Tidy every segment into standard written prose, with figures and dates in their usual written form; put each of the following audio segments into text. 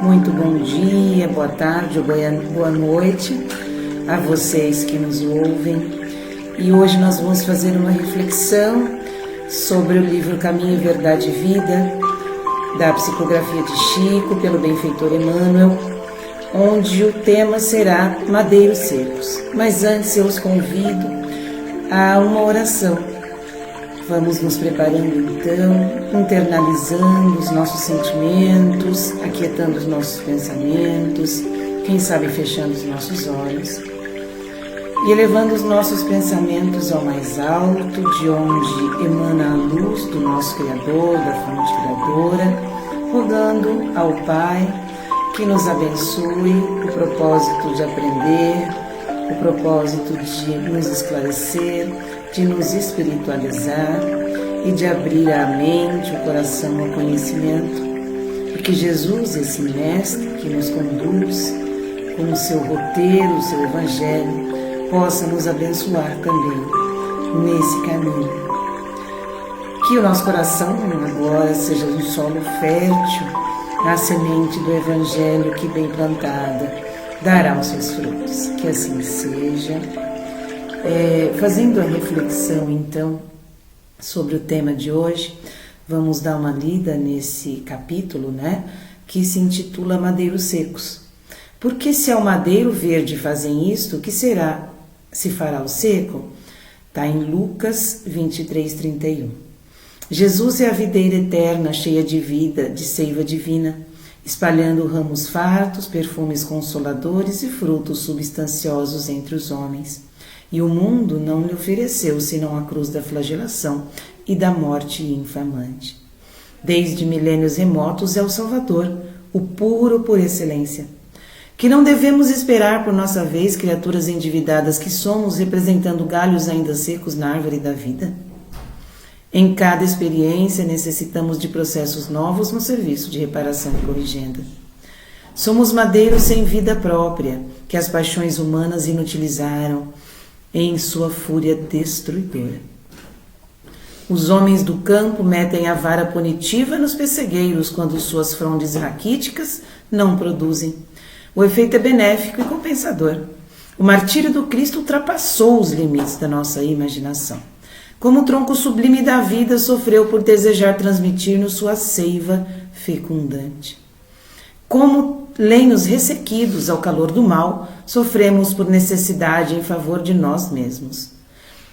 Muito bom dia, boa tarde ou boa noite a vocês que nos ouvem. E hoje nós vamos fazer uma reflexão sobre o livro Caminho, Verdade e Vida, da psicografia de Chico, pelo benfeitor Emmanuel, onde o tema será madeiros secos. Mas antes eu os convido a uma oração. Vamos nos preparando então, internalizando os nossos sentimentos, aquietando os nossos pensamentos, quem sabe fechando os nossos olhos e elevando os nossos pensamentos ao mais alto, de onde emana a luz do nosso Criador, da fonte criadora, rogando ao Pai que nos abençoe o propósito de aprender, o propósito de nos esclarecer, de nos espiritualizar e de abrir a mente, o coração ao conhecimento, e que Jesus, esse Mestre que nos conduz com o seu roteiro, o seu Evangelho, possa nos abençoar também nesse caminho. Que o nosso coração agora seja um solo fértil, a semente do Evangelho que bem plantada dará os seus frutos. Que assim seja. Fazendo a reflexão então sobre o tema de hoje, vamos dar uma lida nesse capítulo, que se intitula Madeiros Secos. Porque se ao madeiro verde fazem isto, o que será? Se fará o seco? Está em Lucas 23:31. Jesus é a videira eterna, cheia de vida, de seiva divina, espalhando ramos fartos, perfumes consoladores e frutos substanciosos entre os homens. E o mundo não lhe ofereceu senão a cruz da flagelação e da morte infamante. Desde milênios remotos é o Salvador, o puro por excelência. Que não devemos esperar por nossa vez, criaturas endividadas que somos, representando galhos ainda secos na árvore da vida? Em cada experiência necessitamos de processos novos no serviço de reparação e corrigenda. Somos madeiros sem vida própria, que as paixões humanas inutilizaram em sua fúria destruidora. Os homens do campo metem a vara punitiva nos pessegueiros quando suas frondes raquíticas não produzem. O efeito é benéfico e compensador. O martírio do Cristo ultrapassou os limites da nossa imaginação. Como o tronco sublime da vida sofreu por desejar transmitir-nos sua seiva fecundante. Como lenhos ressequidos ao calor do mal, sofremos por necessidade em favor de nós mesmos.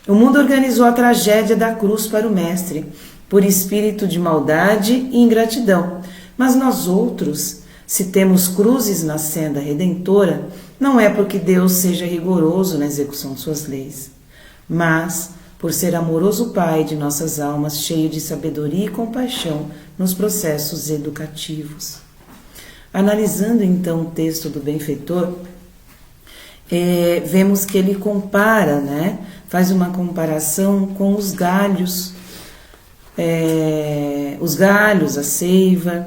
O mundo organizou a tragédia da cruz para o Mestre, por espírito de maldade e ingratidão. Mas nós outros, se temos cruzes na senda redentora, não é porque Deus seja rigoroso na execução de suas leis, mas por ser amoroso Pai de nossas almas, cheio de sabedoria e compaixão nos processos educativos. Analisando então o texto do benfeitor, vemos que ele compara, faz uma comparação com os galhos, a seiva,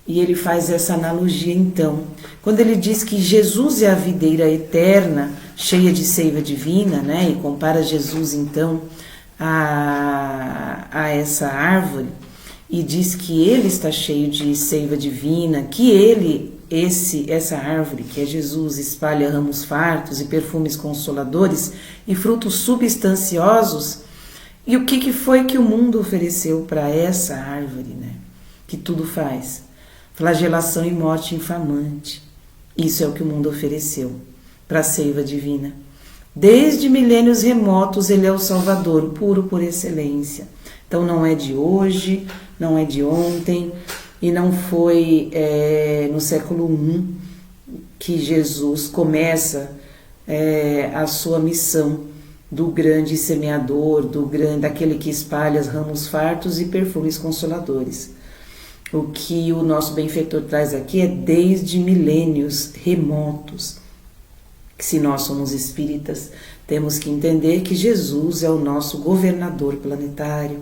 e ele faz essa analogia então. Quando ele diz que Jesus é a videira eterna, cheia de seiva divina, e compara Jesus então a essa árvore, e diz que ele está cheio de seiva divina, que essa árvore, que é Jesus, espalha ramos fartos e perfumes consoladores e frutos substanciosos. E o que foi que o mundo ofereceu para essa árvore, que tudo faz? Flagelação e morte infamante. Isso é o que o mundo ofereceu para a seiva divina. Desde milênios remotos ele é o Salvador, puro por excelência. Então não é de hoje, não é de ontem, e não foi no século I que Jesus começa a sua missão do grande semeador, daquele que espalha ramos fartos e perfumes consoladores. O que o nosso benfeitor traz aqui é desde milênios remotos. Se nós somos espíritas, temos que entender que Jesus é o nosso governador planetário,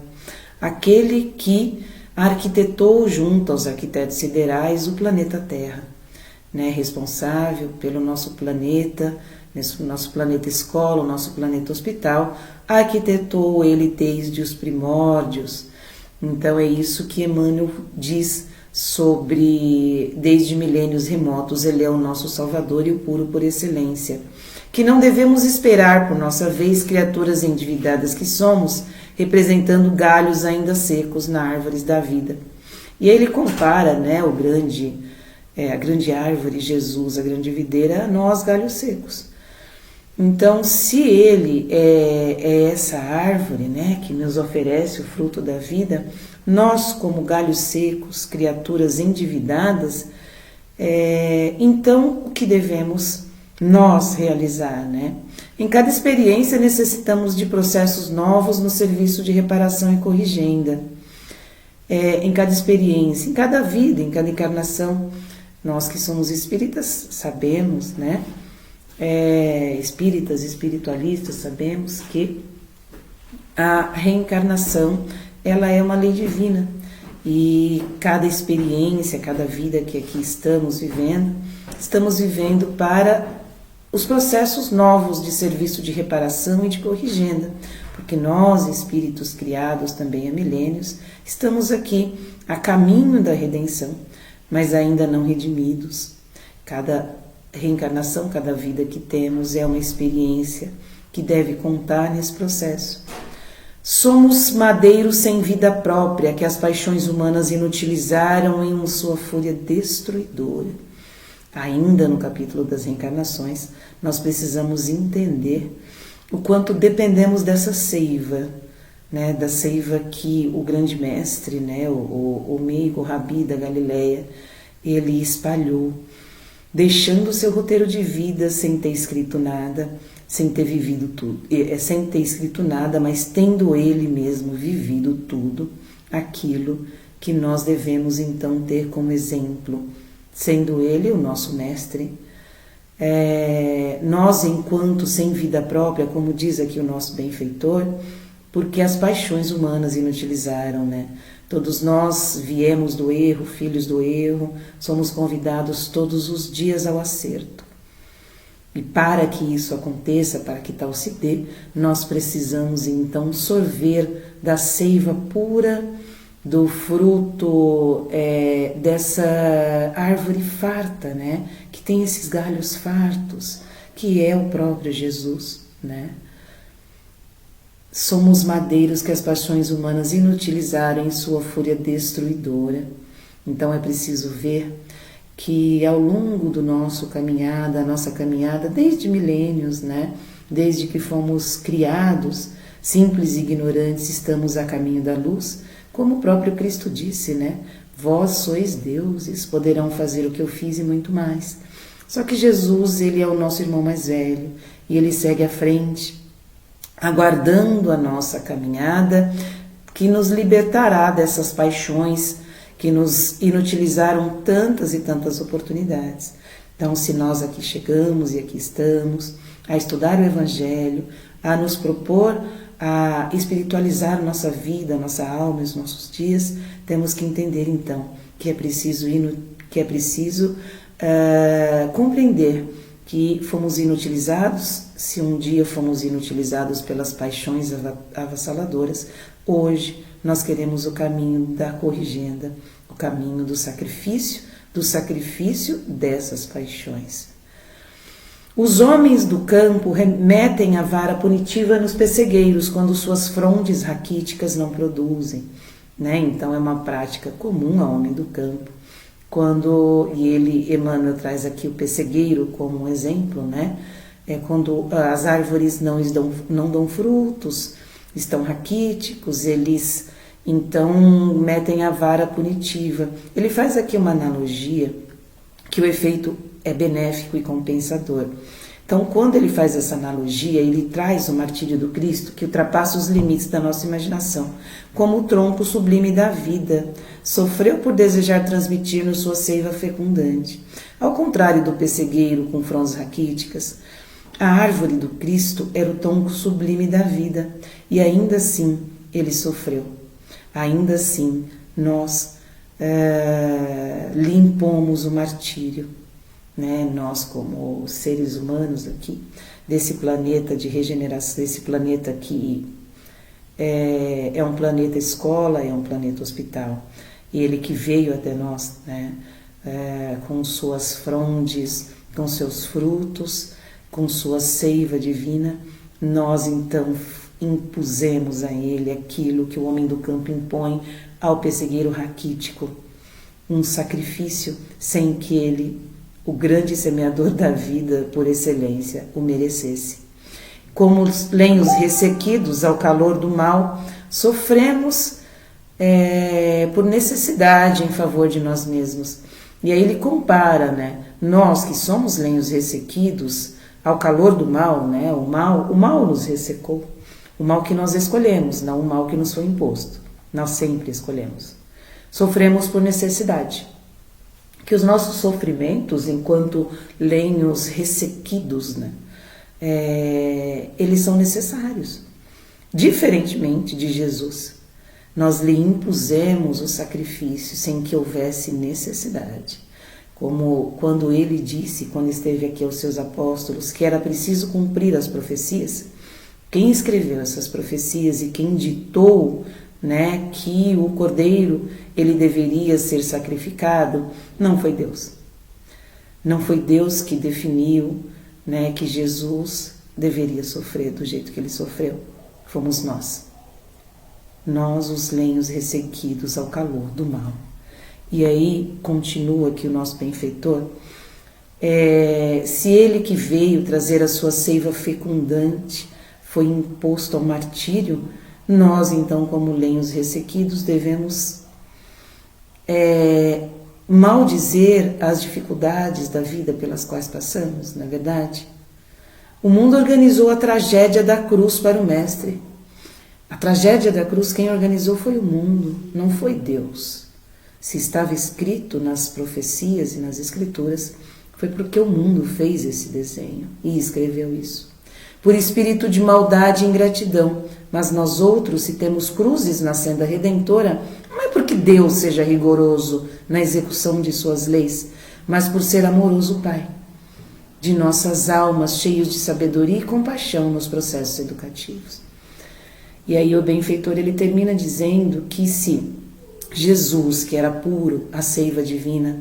aquele que arquitetou junto aos arquitetos siderais o planeta Terra, responsável pelo nosso planeta escola, o nosso planeta hospital, arquitetou ele desde os primórdios. Então é isso que Emmanuel diz desde milênios remotos, ele é o nosso Salvador e o puro por excelência, que não devemos esperar, por nossa vez, criaturas endividadas que somos, representando galhos ainda secos na árvore da vida. E aí ele compara, né, a grande árvore, Jesus, a grande videira, a nós, galhos secos. Então, se ele é essa árvore, né, que nos oferece o fruto da vida, nós, como galhos secos, criaturas endividadas, então o que devemos nós realizar, né? Em cada experiência necessitamos de processos novos no serviço de reparação e corrigenda. Em cada experiência, em cada vida, em cada encarnação, nós que somos espíritas sabemos, né? Espíritas, espiritualistas, sabemos que a reencarnação, ela é uma lei divina, e cada experiência, cada vida que aqui estamos vivendo para os processos novos de serviço de reparação e de corrigenda, porque nós, espíritos criados também há milênios, estamos aqui a caminho da redenção, mas ainda não redimidos. Cada reencarnação, cada vida que temos é uma experiência que deve contar nesse processo. Somos madeiros sem vida própria, que as paixões humanas inutilizaram em sua fúria destruidora. Ainda no capítulo das reencarnações, nós precisamos entender o quanto dependemos dessa seiva, né, da seiva que o grande mestre, né, o meigo Rabi da Galileia, ele espalhou, deixando o seu roteiro de vida sem ter escrito nada, sem ter vivido tudo, sem ter escrito nada, mas tendo ele mesmo vivido tudo aquilo que nós devemos então ter como exemplo, sendo ele o nosso mestre. Nós, enquanto sem vida própria, como diz aqui o nosso benfeitor, porque as paixões humanas inutilizaram, né? Todos nós viemos do erro, filhos do erro, somos convidados todos os dias ao acerto. E para que isso aconteça, para que tal se dê, nós precisamos então sorver da seiva pura, do fruto dessa árvore farta, né? Que tem esses galhos fartos, que é o próprio Jesus, né? Somos madeiros que as paixões humanas inutilizaram em sua fúria destruidora. Então é preciso ver que ao longo do nossa caminhada, desde milênios, né? Desde que fomos criados, simples e ignorantes, estamos a caminho da luz, como o próprio Cristo disse, né? Vós sois deuses, poderão fazer o que eu fiz e muito mais. Só que Jesus, ele é o nosso irmão mais velho, e ele segue à frente, aguardando a nossa caminhada, que nos libertará dessas paixões que nos inutilizaram tantas e tantas oportunidades. Então, se nós aqui chegamos e aqui estamos a estudar o Evangelho, a nos propor a espiritualizar nossa vida, nossa alma e os nossos dias, temos que entender então que é preciso compreender que fomos inutilizados. Se um dia fomos inutilizados pelas paixões avassaladoras, hoje nós queremos o caminho da corrigenda, o caminho do sacrifício dessas paixões. Os homens do campo remetem a vara punitiva nos pessegueiros quando suas frondes raquíticas não produzem, né? Então é uma prática comum ao homem do campo. Emmanuel traz aqui o pessegueiro como um exemplo, né? Quando as árvores não dão frutos, estão raquíticos, eles então metem a vara punitiva. Ele faz aqui uma analogia que o efeito é benéfico e compensador. Então, quando ele faz essa analogia, ele traz o martírio do Cristo, que ultrapassa os limites da nossa imaginação, como o tronco sublime da vida, sofreu por desejar transmitir-nos sua seiva fecundante. Ao contrário do pessegueiro com frondes raquíticas, a árvore do Cristo era o tronco sublime da vida, e ainda assim ele sofreu. Ainda assim nós lhe impomos o martírio, né? Nós, como seres humanos aqui, desse planeta de regeneração, desse planeta que é um planeta escola, é um planeta hospital. Ele que veio até nós, né, com suas frondes, com seus frutos, com sua seiva divina, nós então impusemos a ele aquilo que o homem do campo impõe ao pessegueiro raquítico, um sacrifício sem que ele, o grande semeador da vida por excelência, o merecesse. Como os lenhos ressequidos ao calor do mal, sofremos por necessidade em favor de nós mesmos. E aí ele compara, né, nós que somos lenhos ressequidos ao calor do mal, né, o mal nos ressecou, o mal que nós escolhemos, não o mal que nos foi imposto, nós sempre escolhemos. Sofremos por necessidade, que os nossos sofrimentos, enquanto lenhos ressequidos, né, eles são necessários, diferentemente de Jesus. Nós lhe impusemos o sacrifício sem que houvesse necessidade. Como quando ele disse, quando esteve aqui aos seus apóstolos, que era preciso cumprir as profecias. Quem escreveu essas profecias e quem ditou, né, que o cordeiro ele deveria ser sacrificado, não foi Deus. Não foi Deus que definiu, né, que Jesus deveria sofrer do jeito que ele sofreu. Fomos nós. Nós, os lenhos ressequidos ao calor do mal. E aí, continua aqui o nosso benfeitor, se ele que veio trazer a sua seiva fecundante foi imposto ao martírio, nós, então, como lenhos ressequidos, devemos maldizer as dificuldades da vida pelas quais passamos, não é verdade? O mundo organizou a tragédia da cruz para o Mestre. A tragédia da cruz, quem organizou foi o mundo, não foi Deus. Se estava escrito nas profecias e nas escrituras, foi porque o mundo fez esse desenho e escreveu isso. Por espírito de maldade e ingratidão, mas nós outros, se temos cruzes na senda redentora, não é porque Deus seja rigoroso na execução de suas leis, mas por ser amoroso Pai de nossas almas, cheios de sabedoria e compaixão nos processos educativos. E aí o benfeitor ele termina dizendo que se Jesus, que era puro, a seiva divina,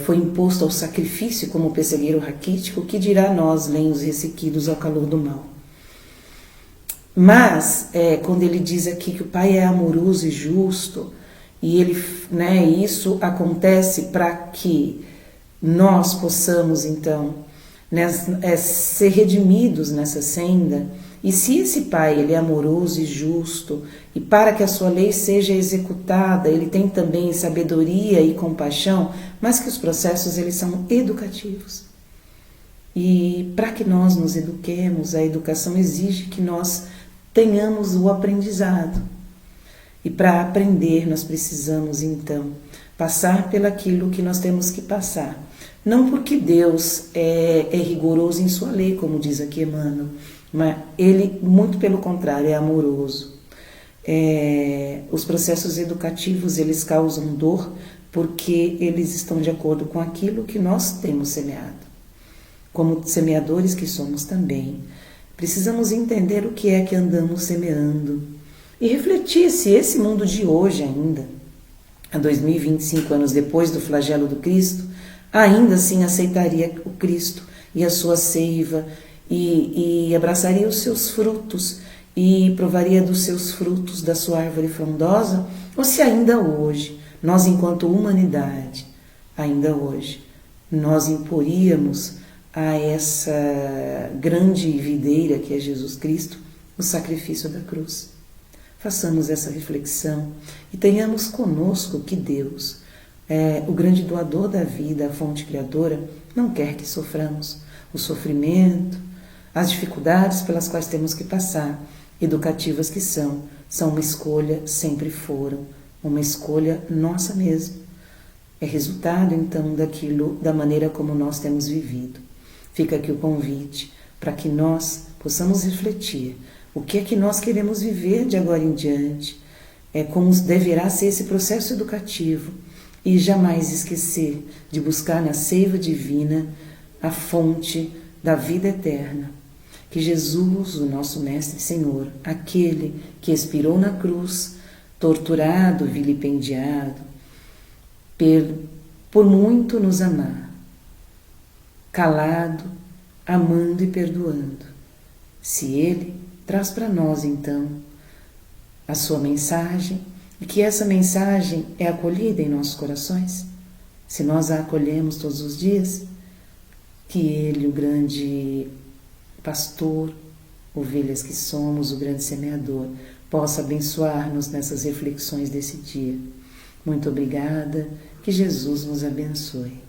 foi imposto ao sacrifício como pessegueiro raquítico, que dirá nós, lenhos ressequidos ao calor do mal. Mas, quando ele diz aqui que o Pai é amoroso e justo, e ele, né, isso acontece para que nós possamos, então, né, ser redimidos nessa senda. E se esse Pai ele é amoroso e justo, e para que a sua lei seja executada, ele tem também sabedoria e compaixão, mas que os processos eles são educativos. E para que nós nos eduquemos, a educação exige que nós tenhamos o aprendizado. E para aprender nós precisamos então passar pelaquilo que nós temos que passar. Não porque Deus é rigoroso em sua lei, como diz aqui Emmanuel, mas ele, muito pelo contrário, é amoroso. Os processos educativos, eles causam dor porque eles estão de acordo com aquilo que nós temos semeado. Como semeadores que somos também, precisamos entender o que é que andamos semeando e refletir se esse mundo de hoje ainda, há 2025 anos depois do flagelo do Cristo, ainda assim aceitaria o Cristo e a sua seiva, e abraçaria os seus frutos e provaria dos seus frutos da sua árvore frondosa, ou se ainda hoje, nós enquanto humanidade, ainda hoje, nós imporíamos a essa grande videira que é Jesus Cristo, o sacrifício da cruz. Façamos essa reflexão e tenhamos conosco que Deus, o grande doador da vida, a fonte criadora, não quer que soframos o sofrimento, as dificuldades pelas quais temos que passar, educativas que são uma escolha, sempre foram, uma escolha nossa mesmo. É resultado, então, da maneira como nós temos vivido. Fica aqui o convite para que nós possamos refletir o que é que nós queremos viver de agora em diante, como deverá ser esse processo educativo, e jamais esquecer de buscar na seiva divina a fonte da vida eterna. Que Jesus, o nosso Mestre e Senhor, aquele que expirou na cruz torturado, vilipendiado, por muito nos amar, calado, amando e perdoando. Se Ele traz para nós, então, a sua mensagem, e que essa mensagem é acolhida em nossos corações, se nós a acolhemos todos os dias, que Ele, o grande pastor, ovelhas que somos, o grande semeador, possa abençoar-nos nessas reflexões desse dia. Muito obrigada, que Jesus nos abençoe.